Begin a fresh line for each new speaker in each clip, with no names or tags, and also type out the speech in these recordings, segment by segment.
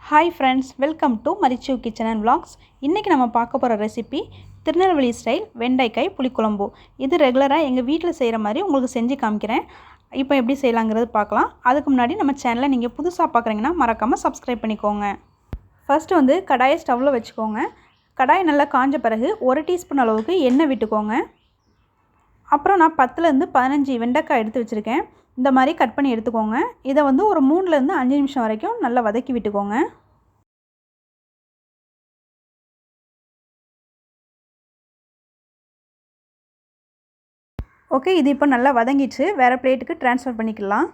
Hi friends, welcome to Marichu Kitchen&Vlogs. இன்னைக்கு நம்ம பார்க்க போற ரெசிபி திருநெல்வேலி ஸ்டைல் வெண்டைக்காய் புளி குழம்பு. இது ரெகுலரா எங்க வீட்ல செய்யற மாதிரி உங்களுக்கு செஞ்சு காமிக்கிறேன். இப்போ எப்படி செய்யலாம்ங்கறது பார்க்கலாம். அதுக்கு முன்னாடி நம்ம சேனலை நீங்க புதுசா பார்க்கறீங்கன்னா மறக்காம Subscribe பண்ணிக்கோங்க. ஃபர்ஸ்ட் கடாயை ஸ்டவ்ல வெச்சுக்கோங்க. கடாய் நல்லா காஞ்ச பிறகு 1 டீஸ்பூன் அளவுக்கு எண்ணெய் விட்டுக்கோங்க. அப்புறம் நான் 10 ல இருந்து 15 வெண்டைக்காய் எடுத்து வச்சிருக்கேன். இந்த மாதிரி கட் பண்ணி எடுத்துக்கோங்க. இத ஒரு 3 ல இருந்து 5 நிமிஷம் வரைக்கும் நல்லா வதக்கி விட்டுக்கோங்க. ஓகே, இது இப்போ நல்லா வதங்கிச்சு. வேற பிளேட்டுக்கு ட்ரான்ஸ்ஃபர் பண்ணிக்கலாம்.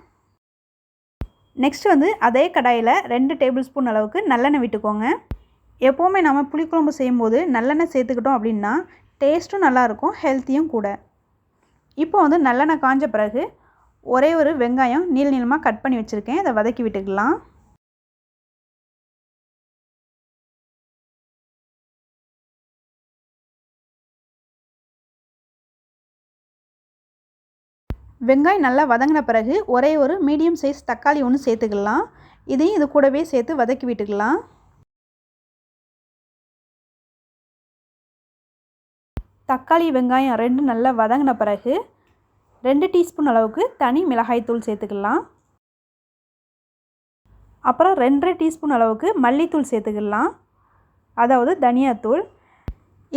நெக்ஸ்ட் அதே கடாயில 2 டேபிள் ஸ்பூன் அளவுக்கு நல்லெண்ணெய் விட்டுக்கோங்க. எப்பவுமே நாம புளிக்குழம்பு செய்யும்போது நல்லெண்ணெய் சேர்த்துக்கிட்டோம் அப்படினா டேஸ்டும் நல்லா இருக்கும், ஹெல்த்தியும் கூட. இப்போ நல்லெண்ணெய் காஞ்ச பிறகு ஒரே ஒரு வெங்காயம் நீளமா கட் பண்ணி வச்சிருக்கேன். இத வதக்கி விட்டுக்கலாம். வெங்காயம் நல்லா வதங்கின பிறகு ஒரே ஒரு மீடியம் சைஸ் தக்காளி ஒன்று சேர்த்துக்கலாம். இதையும் இது கூடவே சேர்த்து வதக்கி விட்டுக்கலாம். தக்காளி வெங்காயம் ரெண்டும் நல்லா வதங்கின பிறகு 2 டீஸ்பூன் அளவுக்கு தனி மிளகாய் தூள் சேர்த்துக்கலாம். அப்புறம் 2.5 டீஸ்பூன் அளவுக்கு மல்லித்தூள் சேர்த்துக்கலாம். அதாவது தனியா தூள்.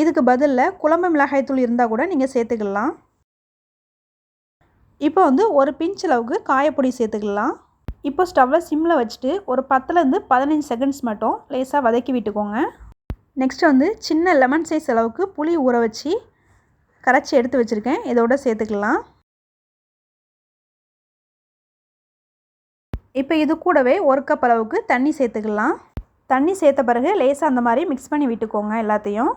இதுக்கு பதிலா குழம்பு மிளகாய் தூள் இருந்தா கூட நீங்க சேர்த்துக்கலாம். இப்போ ஒரு பிஞ்ச் அளவுக்கு காயப்பொடி சேர்த்துக்கலாம். இப்போ ஸ்டவ்ல சிம்ல வச்சிட்டு ஒரு 10 ல இருந்து 15 செகண்ட்ஸ் மட்டும் லேசா வதக்கி விட்டுக்கோங்க. நெக்ஸ்ட் சின்ன லெமன் சைஸ் அளவுக்கு புளி ஊற வச்சி கரைச்சி எடுத்து வச்சிருக்கேன். இதோட சேர்த்துக்கலாம். இப்போ இது கூடவே 1 கப் அளவுக்கு தண்ணி சேர்த்துக்கலாம். தண்ணி சேர்த்த பிறகு லேசா அந்த மாதிரி mix பண்ணி விட்டுக்கோங்க எல்லாத்தையும்.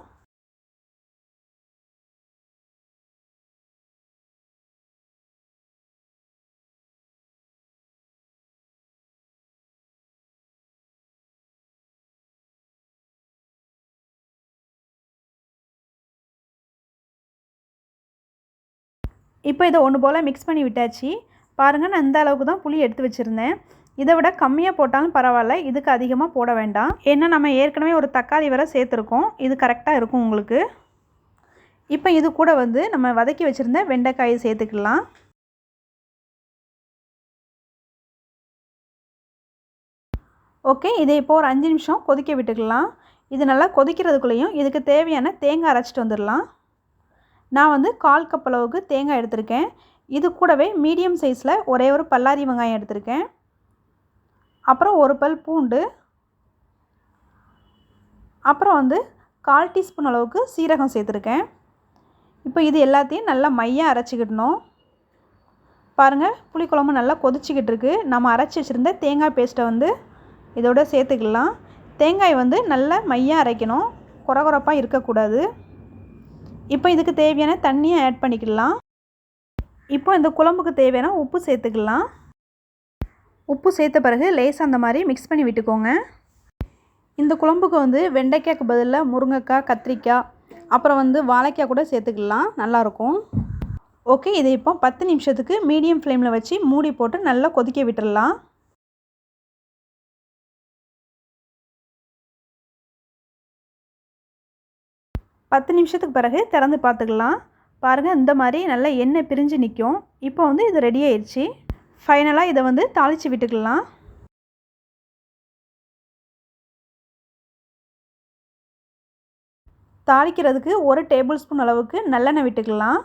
இப்போ இத ஒன்று போல mix பண்ணி விட்டாச்சு. பாருங்க, நான் இந்த அளவுக்கு தான் புளி எடுத்து வச்சிருந்தேன். இதை விட கம்மியா போட்டாலும் பரவாயில்லை, இதுக்கு அதிகமா போட வேண்டாம். ஏன்னா நம்ம ஏற்கனவே ஒரு தக்காளி வர சேர்த்திருக்கோம். இது கரெக்ட்டா இருக்கும் உங்களுக்கு. இப்போ இது கூட நம்ம வதக்கி வச்சிருந்த வெண்டைக்காயை சேர்த்துக்கலாம். ஓகே, இதை இப்போ ஒரு 5 நிமிஷம் கொதிக்க விட்டுக்கலாம். இது நல்லா கொதிக்கிறதுக்குள்ளேயும் இதுக்கு தேவையான தேங்காய் அரைச்சிட்டு வந்துடலாம். நான் 1/4 கப் அளவுக்கு தேங்காய் எடுத்திருக்கேன். இது கூடவே மீடியம் சைஸ்ல ஒரே ஒரு பல்லாரி வெங்காயம் எடுத்திருக்கேன். அப்புறம் ஒரு பல் பூண்டு. அப்புறம் 1/4 டீஸ்பூன் அளவுக்கு சீரகம் சேர்த்திருக்கேன். இப்போ இது எல்லாத்தையும் நல்லா மையா அரைச்சிடணும். பாருங்க, புளிக்குழம்பு நல்லா கொதிச்சிக்கிட்டு இருக்கு. நம்ம அரைச்சி வச்சிருந்த தேங்காய் பேஸ்ட்டை இதோட சேர்த்துக்கலாம். தேங்காய் நல்லா மையா அரைக்கணும், கொரகொரப்பா இருக்க கூடாது. இப்போ இதுக்கு தேவையான தண்ணியை ஆட் பண்ணிக்கலாம். இப்போ இந்த குழம்புக்கு தேவையான உப்பு சேர்த்துக்கலாம். உப்பு சேர்த்த பிறகு லேசா அந்த மாதிரி mix பண்ணி விட்டுக்கோங்க. இந்த குழம்புக்கு வெண்டைக்காய்க்கு பதிலா முருங்கைக்காய், கத்திரிக்காய், அப்புறம் வாழைக்காய் கூட சேர்த்துக்கலாம், நல்லா இருக்கும். ஓகே, இதை இப்போ 10 நிமிஷத்துக்கு மீடியம் ஃப்ளேம்ல வச்சு மூடி போட்டு நல்லா கொதிக்க விட்டுறலாம். பத்து நிமிஷத்துக்கு பிறகு திறந்து பார்த்துக்கலாம். பாருங்க, இந்த மாதிரி நல்லா எண்ணெய் பிரிஞ்சு நிற்கும். இப்போ இது ரெடி ஆயிடுச்சு. ஃபைனலாக இதை தாளித்து விட்டுக்கலாம். தாளிக்கிறதுக்கு 1 டேபிள் ஸ்பூன் அளவுக்கு நல்லெண்ணெய் விட்டுக்கலாம்.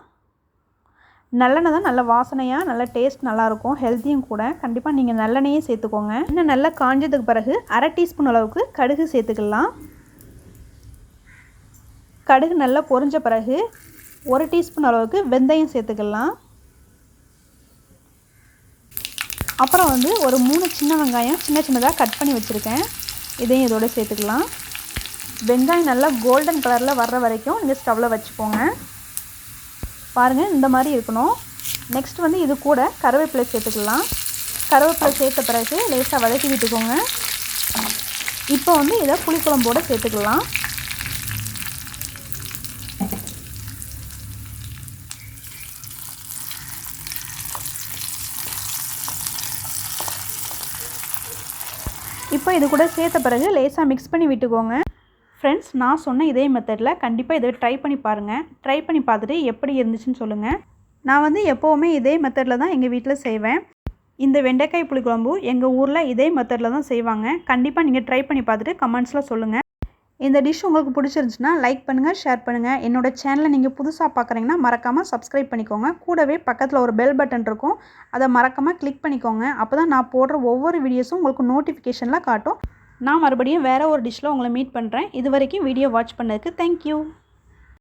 நல்லெண்ணெய் தான் நல்ல வாசனையாக நல்ல டேஸ்ட் நல்லாயிருக்கும், ஹெல்த்தியும் கூட. கண்டிப்பாக நீங்கள் நல்லெண்ணெயே சேர்த்துக்கோங்க. இன்னும் நல்லா காஞ்சதுக்கு பிறகு 1/2 டீஸ்பூன் அளவுக்கு கடுகு சேர்த்துக்கலாம். கடுகு நல்லா பொரிஞ்ச பிறகு 1 டீஸ்பூன் அளவுக்கு வெந்தயம் சேர்த்துக்கலாம். அப்புறம் ஒரு 3 சின்ன வெங்காயம் சின்னதாக கட் பண்ணி வச்சுருக்கேன். இதையும் இதோட சேர்த்துக்கலாம். வெங்காயம் நல்லா கோல்டன் கலரில் வர்ற வரைக்கும் நீங்கள் ஸ்டவ்வில் வச்சுக்கோங்க. பாருங்கள், இந்த மாதிரி இருக்கணும். நெக்ஸ்ட் இது கூட கருவேப்பிலை சேர்த்துக்கலாம். கருவேப்பிலை சேர்த்த பிறகு லேசாக வதக்கி விட்டுக்கோங்க. இப்போ இதை புளிக்குழம்போடு சேர்த்துக்கலாம். இப்போ இது கூட சேர்த்த பிறகு லேசாக மிக்ஸ் பண்ணி விட்டுக்கோங்க. ஃப்ரெண்ட்ஸ், நான் சொன்ன இதே மெத்தடில் கண்டிப்பாக இதை ட்ரை பண்ணி பாருங்கள். ட்ரை பண்ணி பார்த்துட்டு எப்படி இருந்துச்சுன்னு சொல்லுங்கள். நான் வந்து எப்போவுமே இதே மெத்தடில் தான் எங்கள் வீட்டில் செய்வேன். இந்த வெண்டைக்காய் புளிக்குழம்பு எங்கள் ஊரில் இதே மெத்தடில் தான் செய்வாங்க. கண்டிப்பாக நீங்கள் ட்ரை பண்ணி பார்த்துட்டு கமெண்ட்ஸில் சொல்லுங்கள். இந்த டிஷ் உங்களுக்கு பிடிச்சிருந்துச்சுன்னா லைக் பண்ணுங்கள், ஷேர் பண்ணுங்கள். என்னோடய சேனலை நீங்கள் புதுசாக பார்க்குறீங்கன்னா மறக்காமல் சப்ஸ்கிரைப் பண்ணிக்கோங்க. கூடவே பக்கத்தில் ஒரு பெல் பட்டன் இருக்கும், அதை மறக்காமல் கிளிக் பண்ணிக்கோங்க. அப்போ தான் நான் போடுற ஒவ்வொரு வீடியோஸும் உங்களுக்கு நோட்டிஃபிகேஷனில் காட்டும். நான் மறுபடியும் வேறு ஒரு டிஷ்ஷில் உங்களை மீட் பண்ணுறேன். இது வரைக்கும் வீடியோ வாட்ச் பண்ணதுக்கு தேங்க்யூ.